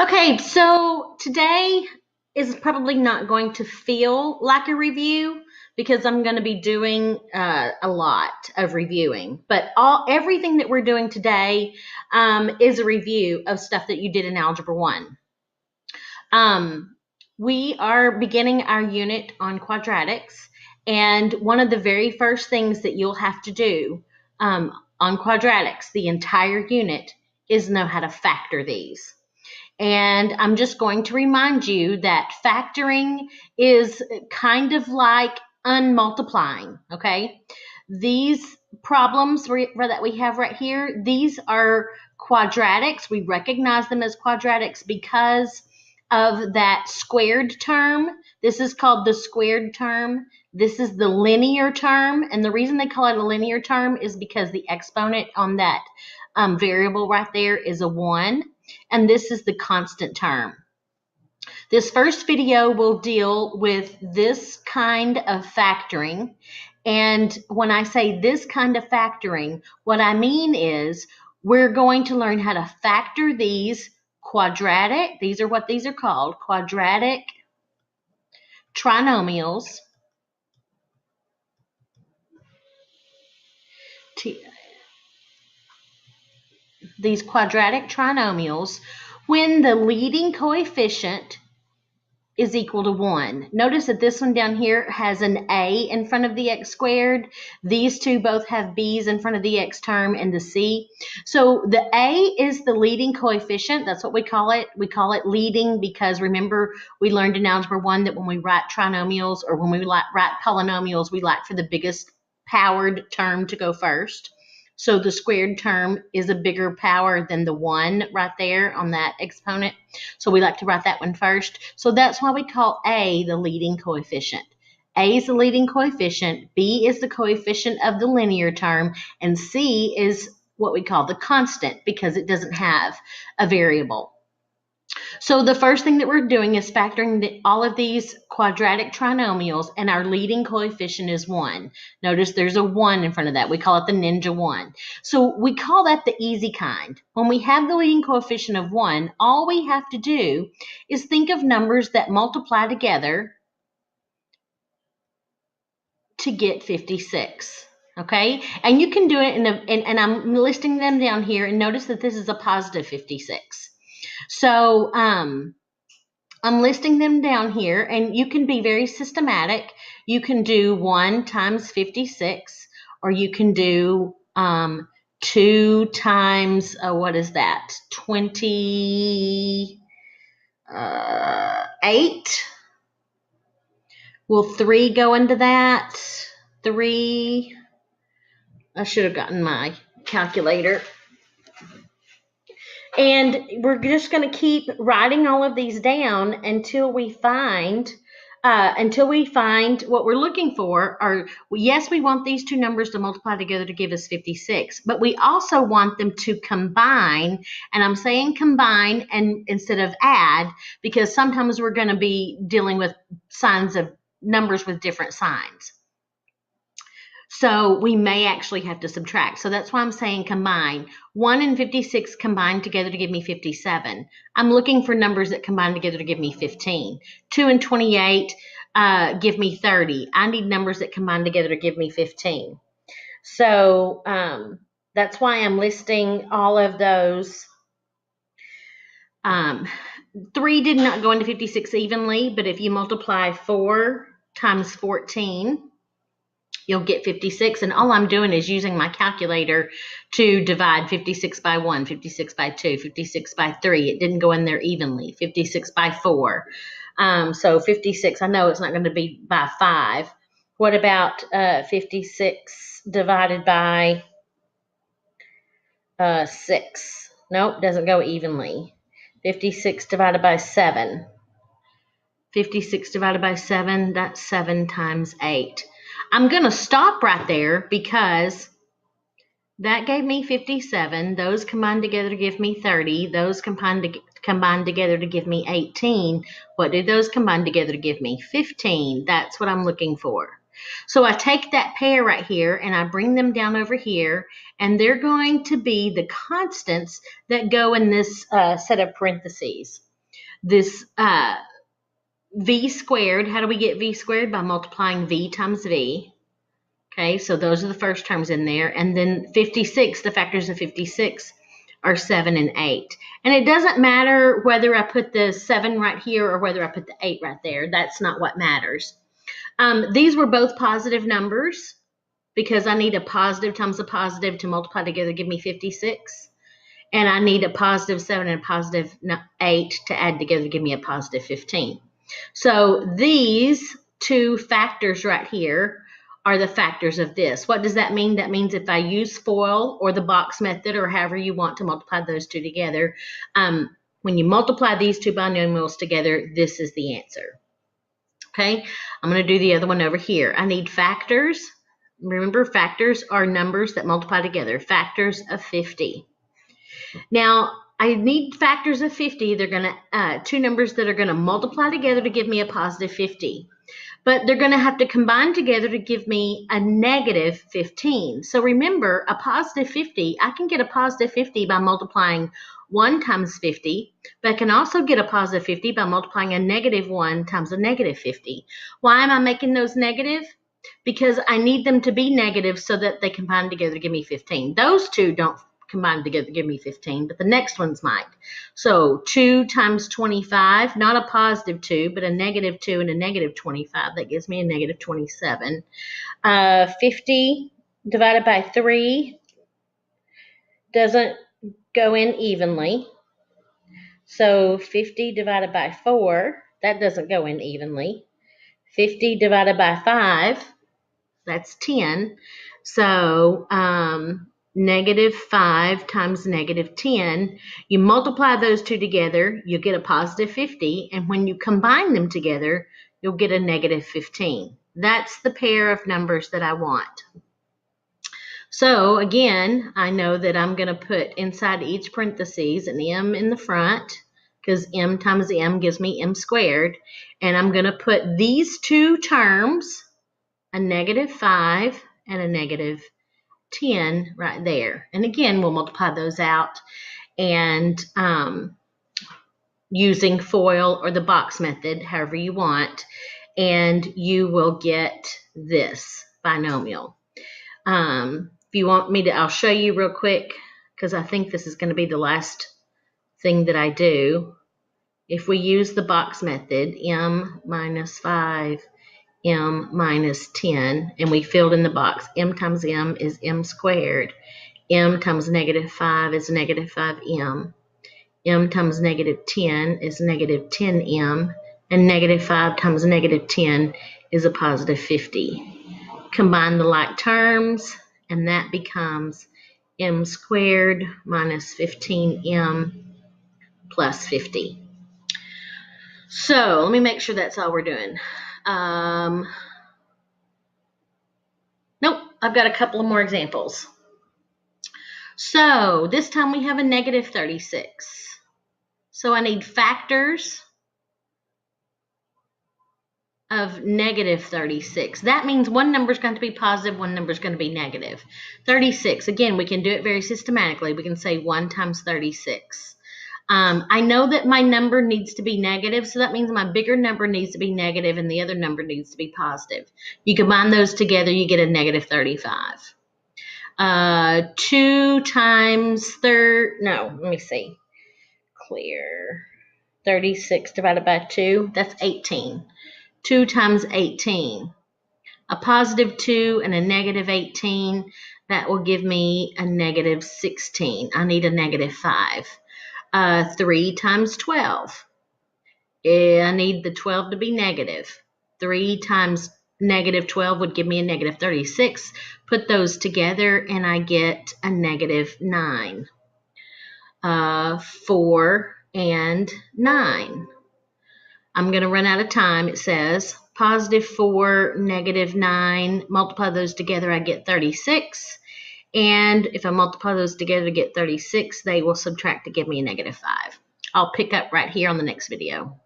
Okay, so today is probably not going to feel like a review because I'm going to be doing a lot of reviewing. But everything that we're doing today is a review of stuff that you did in Algebra 1. Um, we are beginning our unit on quadratics, and one of the very first things that you'll have to do on quadratics, the entire unit, is know how to factor these. And I'm just going to remind you that factoring is kind of like unmultiplying, okay? These problems that we have right here, these are quadratics. We recognize them as quadratics because of that squared term. This is called the squared term. This is the linear term. And the reason they call it a linear term is because the exponent on that variable right there is a 1. And this is the constant term. This first video will deal with this kind of factoring. And when I say this kind of factoring, what I mean is we're going to learn how to factor these quadratic, these are what these are called, quadratic trinomials. These quadratic trinomials when the leading coefficient is equal to 1. Notice that this one down here has an a in front of the x squared. These two both have b's in front of the x term and the c. So the a is the leading coefficient. That's what we call it. We call it leading because remember we learned in Algebra 1 that when we write trinomials or when we write polynomials, we like for the biggest powered term to go first. So the squared term is a bigger power than the 1 right there on that exponent. So we like to write that one first. So that's why we call A the leading coefficient. A is the leading coefficient, B is the coefficient of the linear term, and C is what we call the constant because it doesn't have a variable. So the first thing that we're doing is factoring all of these quadratic trinomials, and our leading coefficient is 1. Notice there's a 1 in front of that. We call it the ninja 1. So we call that the easy kind. When we have the leading coefficient of 1, all we have to do is think of numbers that multiply together to get 56. Okay, and you can do it and I'm listing them down here, and notice that this is a positive 56. So I'm listing them down here, and you can be very systematic. You can do 1 times 56, or you can do 2 times, what is that, 28. Will 3 go into that? 3, I should have gotten my calculator. And we're just going to keep writing all of these down until we find what we're looking for. Or yes, we want these two numbers to multiply together to give us 56, but we also want them to combine. And I'm saying combine and instead of add because sometimes we're going to be dealing with signs of numbers with different signs. So we may actually have to subtract. So that's why I'm saying combine. 1 and 56 combine together to give me 57. I'm looking for numbers that combine together to give me 15. 2 and 28 give me 30. I need numbers that combine together to give me 15. So that's why I'm listing all of those. 3 did not go into 56 evenly, but if you multiply 4 times 14, you'll get 56, and all I'm doing is using my calculator to divide 56 by 1, 56 by 2, 56 by 3. It didn't go in there evenly. 56 by 4. So 56, I know it's not going to be by 5. What about 56 divided by 6? Nope, doesn't go evenly. 56 divided by 7. 56 divided by 7, that's 7 times 8. I'm going to stop right there because that gave me 57. Those combined together to give me 30. Those combined together to give me 18. What did those combine together to give me? 15. That's what I'm looking for. So I take that pair right here and I bring them down over here, and they're going to be the constants that go in this set of parentheses. This v squared, how do we get v squared? By multiplying v times v. Okay, so those are the first terms in there. And then 56, the factors of 56 are 7 and 8. And it doesn't matter whether I put the 7 right here or whether I put the 8 right there. That's not what matters. These were both positive numbers because I need a positive times a positive to multiply together to give me 56. And I need a positive 7 and a positive 8 to add together to give me a positive 15. So these two factors right here are the factors of this. What does that mean? That means if I use FOIL or the box method or however you want to multiply those two together, when you multiply these two binomials together, this is the answer. Okay, I'm going to do the other one over here. I need factors. Remember, factors are numbers that multiply together. Factors of 50. Now, I need factors of 50. They're going to, two numbers that are going to multiply together to give me a positive 50. But they're going to have to combine together to give me a negative 15. So remember, a positive 50, I can get a positive 50 by multiplying 1 times 50, but I can also get a positive 50 by multiplying a negative 1 times a negative 50. Why am I making those negative? Because I need them to be negative so that they combine together to give me 15. Those two don't combine together to give me 15, but the next ones might. So 2 times 25, not a positive 2, but a negative 2 and a negative 25. That gives me a negative 27. 50 divided by 3 doesn't go in evenly. So 50 divided by 4, that doesn't go in evenly. 50 divided by 5, that's 10. So negative 5 times negative 10, you multiply those two together, you get a positive 50, and when you combine them together, you'll get a negative 15. That's the pair of numbers that I want. So again, I know that I'm going to put inside each parentheses an m in the front, because m times m gives me m squared, and I'm going to put these two terms, a negative 5 and a negative 10 right there. And again, we'll multiply those out and using FOIL or the box method, however you want, and you will get this binomial. If you want me to, I'll show you real quick because I think this is going to be the last thing that I do. If we use the box method, m minus 5, m minus 10, and we filled in the box. M times m is m squared. M times negative 5 is negative 5m. M times negative 10 is negative 10m. And negative 5 times negative 10 is a positive 50. Combine the like terms, and that becomes m squared minus 15m plus 50. So let me make sure that's all we're doing. Nope, I've got a couple of more examples. So this time we have a negative 36. So I need factors of negative 36. That means one number is going to be positive, one number is going to be negative. 36, again, we can do it very systematically. We can say 1 times 36. I know that my number needs to be negative, so that means my bigger number needs to be negative and the other number needs to be positive. You combine those together, you get a negative 35. 2 times let me see. Clear. 36 divided by 2, that's 18. 2 times 18. A positive 2 and a negative 18, that will give me a negative 16. I need a negative 5. 3 times 12. I need the 12 to be negative. 3 times negative 12 would give me a negative 36. Put those together and I get a negative 9. 4 and 9. I'm going to run out of time. It says positive 4, negative 9. Multiply those together, I get 36. And if I multiply those together to get 36, they will subtract to give me a negative 5. I'll pick up right here on the next video.